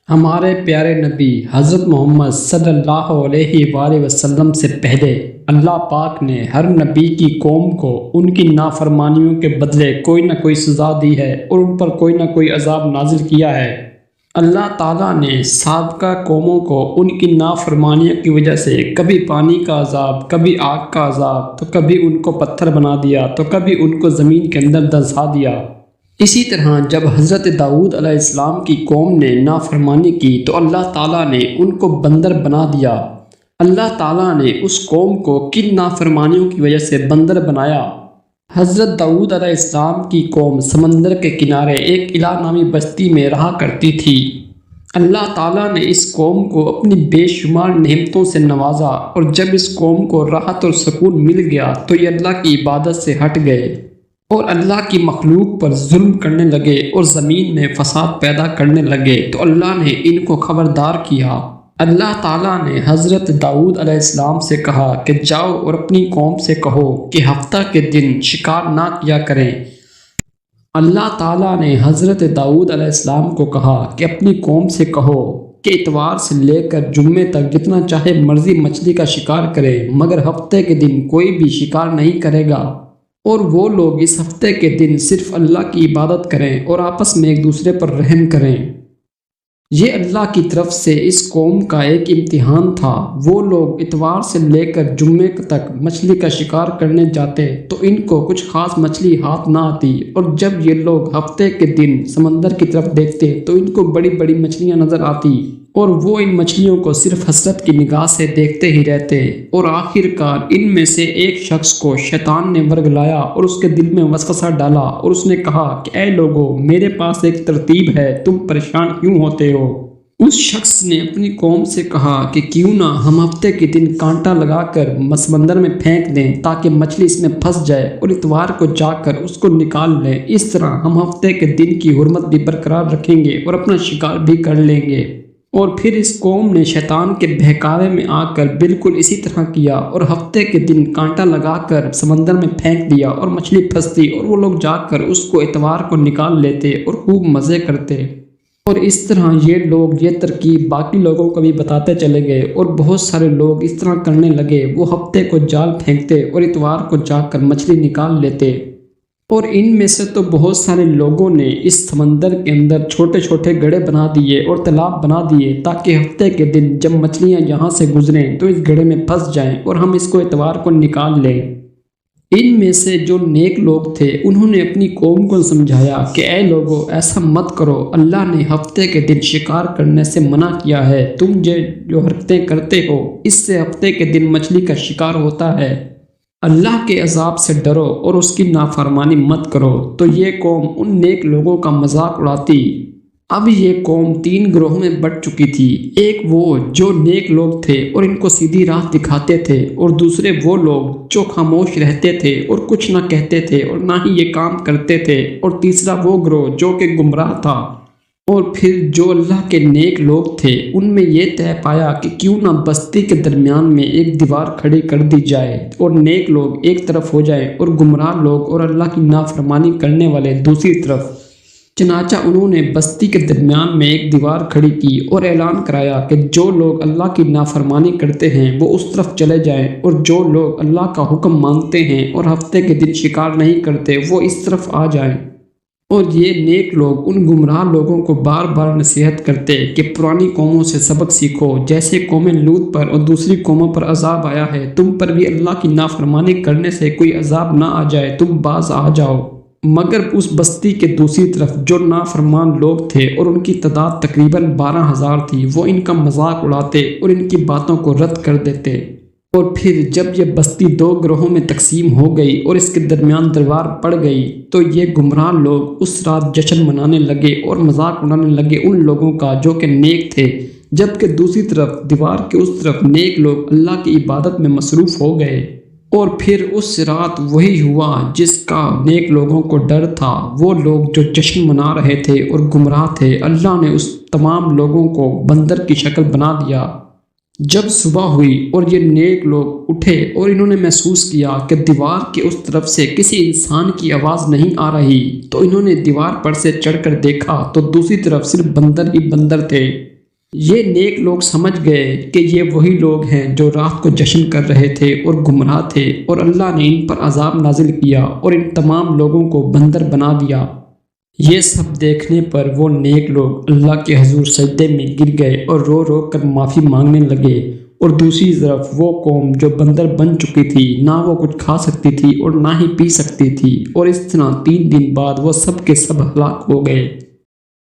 ہمارے پیارے نبی حضرت محمد صلی اللہ علیہ وآلہ وسلم سے پہلے اللہ پاک نے ہر نبی کی قوم کو ان کی نافرمانیوں کے بدلے کوئی نہ کوئی سزا دی ہے اور ان پر کوئی نہ کوئی عذاب نازل کیا ہے۔ اللہ تعالیٰ نے سابقہ قوموں کو ان کی نافرمانیوں کی وجہ سے کبھی پانی کا عذاب، کبھی آگ کا عذاب، تو کبھی ان کو پتھر بنا دیا، تو کبھی ان کو زمین کے اندر دھنسا دیا۔ اسی طرح جب حضرت داؤد علیہ السلام کی قوم نے نافرمانی کی تو اللہ تعالیٰ نے ان کو بندر بنا دیا۔ اللہ تعالیٰ نے اس قوم کو کن نافرمانیوں کی وجہ سے بندر بنایا؟ حضرت داؤد علیہ السلام کی قوم سمندر کے کنارے ایک الہ نامی بستی میں رہا کرتی تھی۔ اللہ تعالیٰ نے اس قوم کو اپنی بے شمار نعمتوں سے نوازا، اور جب اس قوم کو راحت اور سکون مل گیا تو یہ اللہ کی عبادت سے ہٹ گئے اور اللہ کی مخلوق پر ظلم کرنے لگے اور زمین میں فساد پیدا کرنے لگے، تو اللہ نے ان کو خبردار کیا۔ اللہ تعالیٰ نے حضرت داؤد علیہ السلام سے کہا کہ جاؤ اور اپنی قوم سے کہو کہ ہفتہ کے دن شکار نہ کیا کریں۔ اللہ تعالیٰ نے حضرت داؤد علیہ السلام کو کہا کہ اپنی قوم سے کہو کہ اتوار سے لے کر جمعے تک جتنا چاہے مرضی مچھلی کا شکار کرے، مگر ہفتے کے دن کوئی بھی شکار نہیں کرے گا، اور وہ لوگ اس ہفتے کے دن صرف اللہ کی عبادت کریں اور آپس میں ایک دوسرے پر رحم کریں۔ یہ اللہ کی طرف سے اس قوم کا ایک امتحان تھا۔ وہ لوگ اتوار سے لے کر جمعے تک مچھلی کا شکار کرنے جاتے تو ان کو کچھ خاص مچھلی ہاتھ نہ آتی، اور جب یہ لوگ ہفتے کے دن سمندر کی طرف دیکھتے تو ان کو بڑی بڑی مچھلیاں نظر آتی، اور وہ ان مچھلیوں کو صرف حسرت کی نگاہ سے دیکھتے ہی رہتے، اور آخر کار ان میں سے ایک شخص کو شیطان نے ورگلایا اور اس کے دل میں وسوسہ ڈالا، اور اس نے کہا کہ اے لوگو، میرے پاس ایک ترتیب ہے، تم پریشان کیوں ہوتے ہو؟ اس شخص نے اپنی قوم سے کہا کہ کیوں نہ ہم ہفتے کے دن کانٹا لگا کر سمندر میں پھینک دیں تاکہ مچھلی اس میں پھنس جائے، اور اتوار کو جا کر اس کو نکال لیں۔ اس طرح ہم ہفتے کے دن کی حرمت بھی برقرار رکھیں گے اور اپنا شکار بھی کر لیں گے۔ اور پھر اس قوم نے شیطان کے بہکاوے میں آ کر بالکل اسی طرح کیا، اور ہفتے کے دن کانٹا لگا کر سمندر میں پھینک دیا اور مچھلی پھنستی، اور وہ لوگ جا کر اس کو اتوار کو نکال لیتے اور خوب مزے کرتے۔ اور اس طرح یہ لوگ یہ ترکیب باقی لوگوں کو بھی بتاتے چلے گئے، اور بہت سارے لوگ اس طرح کرنے لگے۔ وہ ہفتے کو جال پھینکتے اور اتوار کو جا کر مچھلی نکال لیتے، اور ان میں سے تو بہت سارے لوگوں نے اس سمندر کے اندر چھوٹے چھوٹے گڑھے بنا دیے اور تالاب بنا دیے تاکہ ہفتے کے دن جب مچھلیاں یہاں سے گزریں تو اس گڑھے میں پھنس جائیں اور ہم اس کو اتوار کو نکال لیں۔ ان میں سے جو نیک لوگ تھے انہوں نے اپنی قوم کو سمجھایا کہ اے لوگو، ایسا مت کرو، اللہ نے ہفتے کے دن شکار کرنے سے منع کیا ہے۔ تم جو حرکتیں کرتے ہو اس سے ہفتے کے دن مچھلی کا شکار ہوتا ہے۔ اللہ کے عذاب سے ڈرو اور اس کی نافرمانی مت کرو۔ تو یہ قوم ان نیک لوگوں کا مذاق اڑاتی۔ اب یہ قوم 3 گروہوں میں بٹ چکی تھی۔ ایک وہ جو نیک لوگ تھے اور ان کو سیدھی راہ دکھاتے تھے، اور دوسرے وہ لوگ جو خاموش رہتے تھے اور کچھ نہ کہتے تھے اور نہ ہی یہ کام کرتے تھے، اور تیسرا وہ گروہ جو کہ گمراہ تھا۔ اور پھر جو اللہ کے نیک لوگ تھے ان میں یہ طے پایا کہ کیوں نہ بستی کے درمیان میں ایک دیوار کھڑی کر دی جائے، اور نیک لوگ ایک طرف ہو جائیں اور گمراہ لوگ اور اللہ کی نافرمانی کرنے والے دوسری طرف۔ چنانچہ انہوں نے بستی کے درمیان میں ایک دیوار کھڑی کی اور اعلان کرایا کہ جو لوگ اللہ کی نافرمانی کرتے ہیں وہ اس طرف چلے جائیں، اور جو لوگ اللہ کا حکم مانتے ہیں اور ہفتے کے دن شکار نہیں کرتے وہ اس طرف آ جائیں۔ اور یہ نیک لوگ ان گمراہ لوگوں کو بار بار نصیحت کرتے کہ پرانی قوموں سے سبق سیکھو، جیسے قوم لوط پر اور دوسری قوموں پر عذاب آیا ہے، تم پر بھی اللہ کی نافرمانی کرنے سے کوئی عذاب نہ آ جائے، تم باز آ جاؤ۔ مگر اس بستی کے دوسری طرف جو نافرمان لوگ تھے اور ان کی تعداد تقریباً 12,000 تھی، وہ ان کا مذاق اڑاتے اور ان کی باتوں کو رد کر دیتے۔ اور پھر جب یہ بستی 2 گروہوں میں تقسیم ہو گئی اور اس کے درمیان دیوار پڑ گئی تو یہ گمراہ لوگ اس رات جشن منانے لگے اور مذاق اڑانے لگے ان لوگوں کا جو کہ نیک تھے، جبکہ دوسری طرف دیوار کے اس طرف نیک لوگ اللہ کی عبادت میں مصروف ہو گئے۔ اور پھر اس رات وہی ہوا جس کا نیک لوگوں کو ڈر تھا۔ وہ لوگ جو جشن منا رہے تھے اور گمراہ تھے، اللہ نے اس تمام لوگوں کو بندر کی شکل بنا دیا۔ جب صبح ہوئی اور یہ نیک لوگ اٹھے اور انہوں نے محسوس کیا کہ دیوار کے اس طرف سے کسی انسان کی آواز نہیں آ رہی، تو انہوں نے دیوار پر سے چڑھ کر دیکھا تو دوسری طرف صرف بندر ہی بندر تھے۔ یہ نیک لوگ سمجھ گئے کہ یہ وہی لوگ ہیں جو رات کو جشن کر رہے تھے اور گمراہ تھے، اور اللہ نے ان پر عذاب نازل کیا اور ان تمام لوگوں کو بندر بنا دیا۔ یہ سب دیکھنے پر وہ نیک لوگ اللہ کے حضور سجدے میں گر گئے اور رو رو کر معافی مانگنے لگے، اور دوسری طرف وہ قوم جو بندر بن چکی تھی، نہ وہ کچھ کھا سکتی تھی اور نہ ہی پی سکتی تھی، اور اس طرح 3 دن بعد وہ سب کے سب ہلاک ہو گئے۔